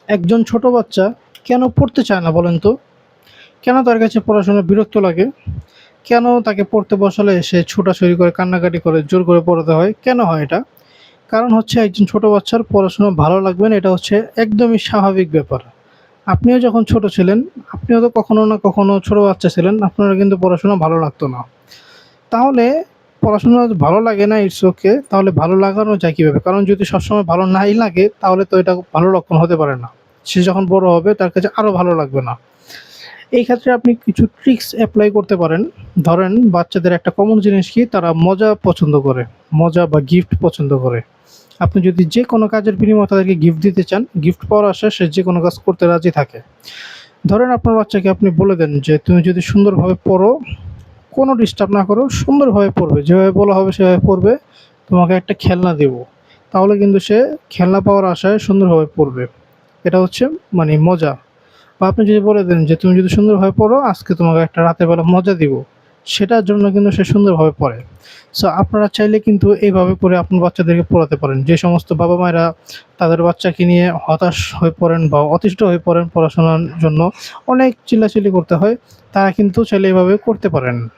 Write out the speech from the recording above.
একজন ছোট বাচ্চা কেন পড়তে চায় না বলেন তো? কেন তার কাছে পড়াশোনা বিরক্ত লাগে? কেন তাকে পড়তে বসালে সে ছোটাছুটি করে, কান্নাকাটি করে, জোর করে পড়াতে হয়? কেন হয় এটা? কারণ হচ্ছে একজন ছোট বাচ্চার পড়াশোনা ভালো লাগবে না, এটা হচ্ছে একদমই স্বাভাবিক ব্যাপার। আপনিও যখন ছোট ছিলেন, আপনিও তো কখনো না কখনো ছোট বাচ্চা ছিলেন, আপনারও কিন্তু পড়াশোনা ভালো লাগতো না। তাহলে পড়াশোনা ভালো লাগে না, ইটস ওকে। তাহলে ভালো লাগানো যায় কিভাবে? কারণ যদি সবসময় ভালো নাই লাগে তাহলে তো এটা ভালো লক্ষণ হতে পারে না। সে যখন বড় হবে তার কাছে আরো ভালো লাগবে না। এই ক্ষেত্রে আপনি কিছু ট্রিক্স এপ্লাই করতে পারেন। ধরেন বাচ্চাদের একটা কমন জিনিস কি, তারা মজা পছন্দ করে। মজা বা গিফট পছন্দ করে। আপনি যদি যেকোনো কাজের বিনিময়ে তাদেরকে গিফট দিতে চান, গিফট পাওয়ার আশায় সে যেকোনো কাজ করতে রাজি থাকে। ধরেন আপনার বাচ্চাকে আপনি বলে দেন যে, "তুমি যদি সুন্দরভাবে পড়ো, কোনো ডিস্টার্ব না করো, সুন্দরভাবে পড়বে। যেভাবে বলা হবে সেভাবে পড়বে। তোমাকে একটা খেলনা দেবো।" তাহলে কিন্তু সে খেলনা পাওয়ার আশায় সুন্দরভাবে পড়বে। এটা হচ্ছে মানে মজা। বা আপনি যদি বলে দেন যে, "তুমি যদি সুন্দরভাবে পড়ো, আজকে তোমাকে একটা রাতের বেলা মজা দিব।" সেটার জন্য কিন্তু সে সুন্দরভাবে পড়ে। সো আপনারা চাইলে কিন্তু এইভাবে করে আপনার বাচ্চাদেরকে পড়াতে পারেন। যে সমস্ত বাবা-মায়েরা তাদের বাচ্চাকে নিয়ে হতাশ হয়ে পড়েন বা অতিষ্ঠ হয়ে পড়েন পড়াশোনার জন্য, অনেক চিল্লাচিল্লি করতে হয়, তারা কিন্তু চাইলে এভাবে করতে পারেন।